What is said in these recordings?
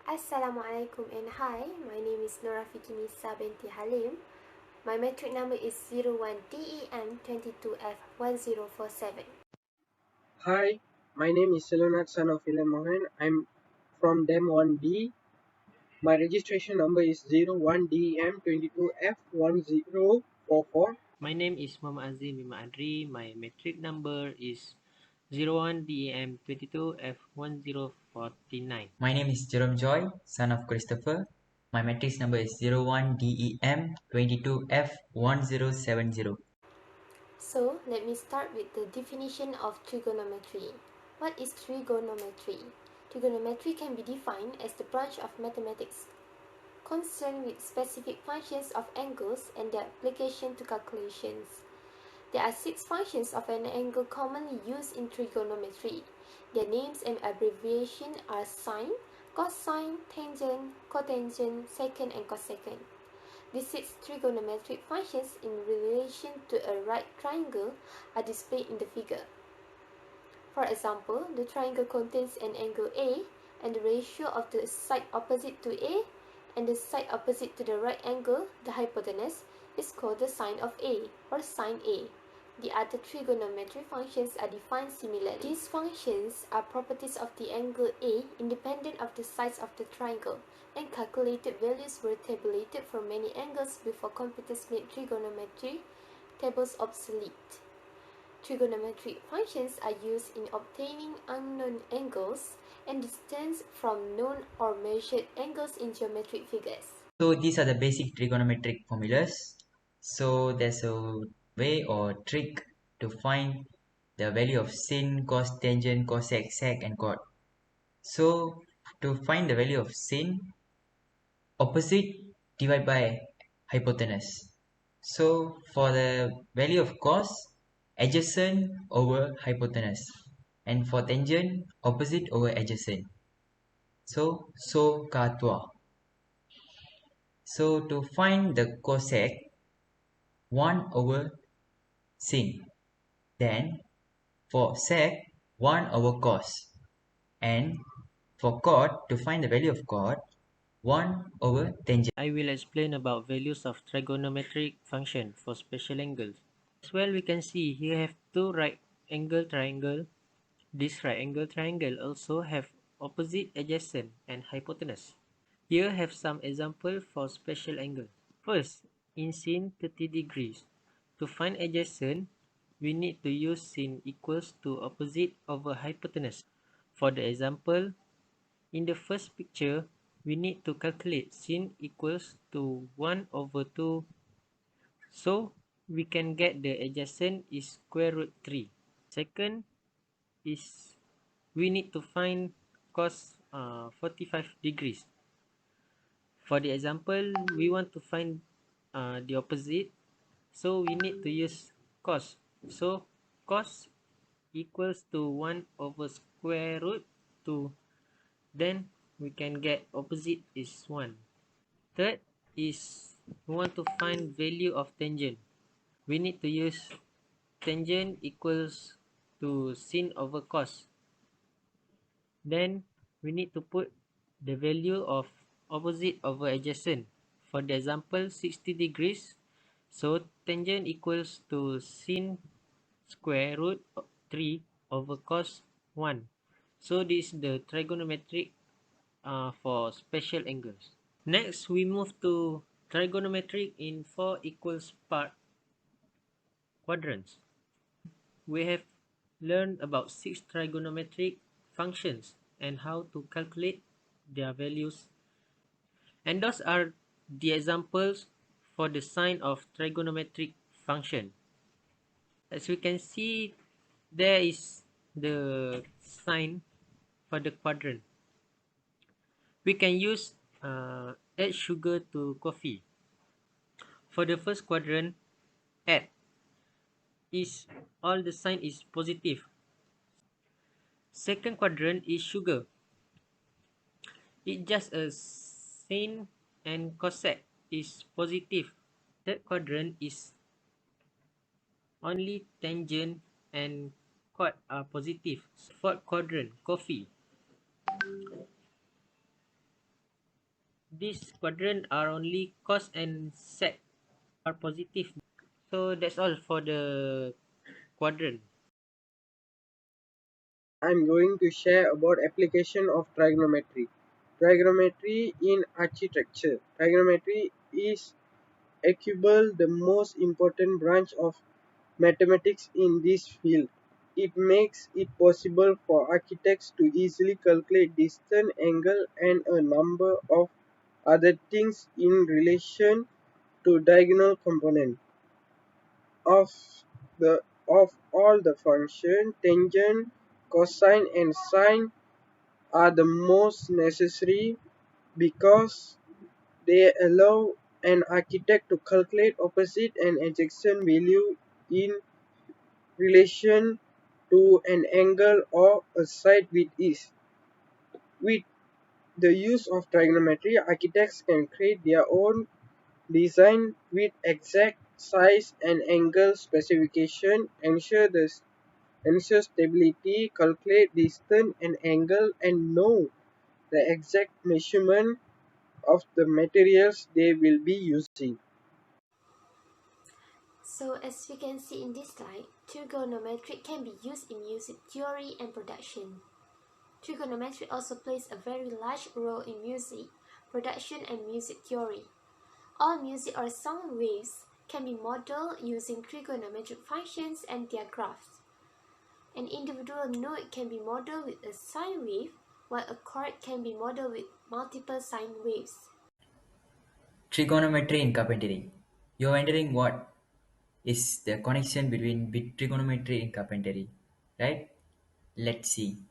Assalamualaikum and hi, my name is RAFIQIN binti HALIM. My metric number is 01DEM22F1047. Hi, my name is SELVENATH son of ELANMOHEN. I'm from DEM 1D. My registration number is 01DEM22F1044. My name is HAZIM HADRY. My metric number is 01DEM22F1049. My name is Jerome Joy, son of Christopher. My matrix number is 01DEM22F1070. So, let me start with the definition of trigonometry. What is trigonometry? Trigonometry can be defined as the branch of mathematics concerned with specific functions of angles and their application to calculations. There are 6 functions of an angle commonly used in trigonometry. Their names and abbreviation are sine, cosine, tangent, cotangent, secant, and cosecant. These 6 trigonometric functions in relation to a right triangle are displayed in the figure. For example, the triangle contains an angle A, and the ratio of the side opposite to A and the side opposite to the right angle, the hypotenuse, is called the sine of A or sine A. The other trigonometric functions are defined similarly. These functions are properties of the angle A independent of the sides of the triangle, and calculated values were tabulated for many angles before computers made trigonometry tables obsolete. Trigonometric functions are used in obtaining unknown angles and distance from known or measured angles in geometric figures. So these are the basic trigonometric formulas. So there's a way or trick to find the value of sin, cos, tangent, cosec, sec, and cot. So to find the value of sin, opposite divide by hypotenuse. So for the value of cos, adjacent over hypotenuse. And for tangent, opposite over adjacent. So ka-tua. So to find the cosec, 1 over sin. Then for sec, 1 over cos. And for cot, to find the value of cot, 1 over tangent. I will explain about values of trigonometric function for special angles. As well, we can see here have two right angle triangle. This right angle triangle also have opposite, adjacent, and hypotenuse. Here have some example for special angle. First, in sin 30 degrees. To find adjacent, we need to use sin equals to opposite over hypotenuse. For the example, in the first picture, we need to calculate sin equals to 1 over 2. So, we can get the adjacent is square root 3. Second is we need to find cos 45 degrees. For the example, we want to find the opposite. So, we need to use cos. So, cos equals to 1 over square root 2. Then, we can get opposite is 1. Third is we want to find value of tangent. We need to use tangent equals to sin over cos. Then we need to put the value of opposite over adjacent. For the example, 60 degrees. So tangent equals to sin square root 3 over cos 1. So this is the trigonometric for special angles. Next, we move to trigonometric in 4 equals part quadrants. We have learned about 6 trigonometric functions and how to calculate their values. And those are the examples for the sign of trigonometric function. As we can see, there is the sign for the quadrant. We can use add sugar to coffee. For the first quadrant, add is all the sign is positive. Second quadrant is sugar. It just a sin and cosec is positive. Third quadrant is only tangent and cot are positive. Fourth quadrant, coffee. These quadrant are only cos and sec are positive. So that's all for the quadrant. I'm going to share about application of trigonometry. Trigonometry in architecture. Trigonometry is arguably the most important branch of mathematics in this field. It makes it possible for architects to easily calculate distance, angle, and a number of other things in relation to diagonal components of the of all the functions. Tangent, cosine, and sine are the most necessary because they allow an architect to calculate opposite and adjacent value in relation to an angle or a side with ease. With the use of trigonometry, architects can create their own design with exact size and angle specification, ensure stability, calculate distance and angle, and know the exact measurement of the materials they will be using. So as we can see in this slide, trigonometry can be used in music theory and production. Trigonometry also plays a very large role in music, production and music theory. All music or sound waves can be modeled using trigonometric functions and their graphs. An individual note can be modeled with a sine wave, while a chord can be modeled with multiple sine waves. Trigonometry in carpentry. You're wondering what is the connection between trigonometry and carpentry, right? Let's see.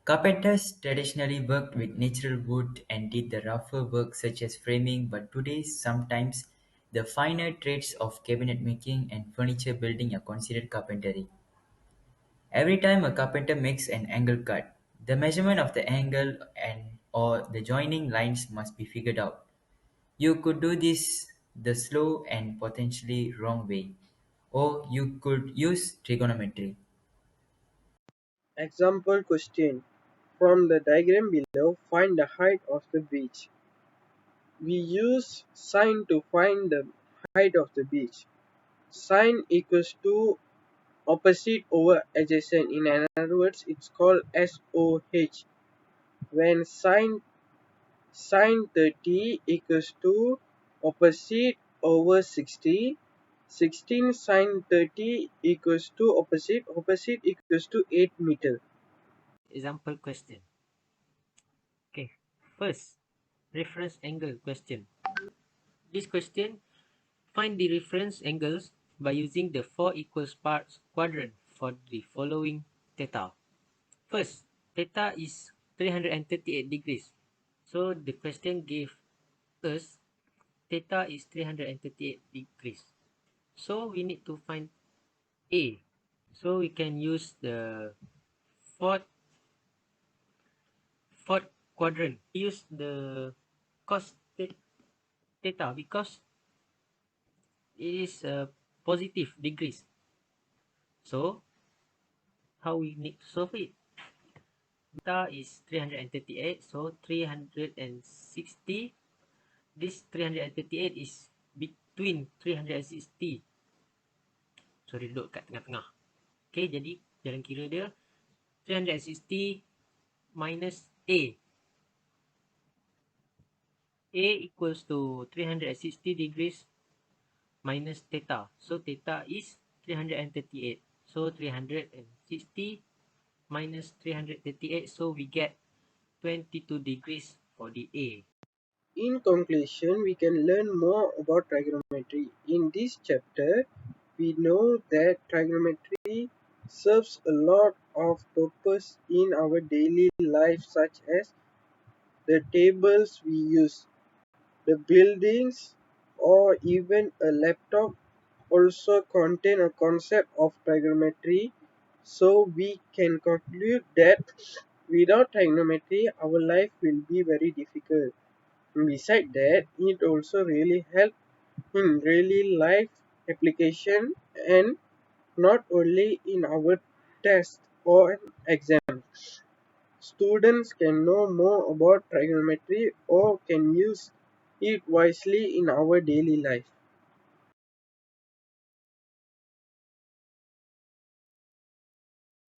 Carpenters traditionally worked with natural wood and did the rougher work such as framing, but today sometimes the finer trades of cabinet making and furniture building are considered carpentry. Every time a carpenter makes an angle cut, the measurement of the angle and or the joining lines must be figured out. You could do this the slow and potentially wrong way, or you could use trigonometry. Example question. From the diagram below, find the height of the beach. We use sine to find the height of the beach. Sine equals to opposite over adjacent. In other words, it's called SOH. When sine 30 equals to opposite over 60, 16 sine 30 equals to opposite equals to 8 meter. Example question. Okay. First, reference angle question. This question, find the reference angles by using the 4 equals parts quadrant for the following theta. First, theta is 338 degrees. So the question gave us theta is 338 degrees. So we need to find A. So we can use the fourth fourth quadrant. Use the cos theta because it is positive degrees. So how we need to solve it? Theta is 338, so 360. This 338 is between 360. Sorry, duduk kat tengah-tengah. Okay, jadi jalan kira dia 360 minus A. A equals to 360 degrees minus theta. So theta is 338. So 360 minus 338. So we get 22 degrees for the A. In conclusion, we can learn more about trigonometry. In this chapter, we know that trigonometry serves a lot of purpose in our daily life, such as the tables we use, the buildings, or even a laptop also contain a concept of trigonometry. So we can conclude that without trigonometry, our life will be very difficult. Besides that, it also really helps in daily life application and not only in our test or exam. students can know more about trigonometry or can use it wisely in our daily life.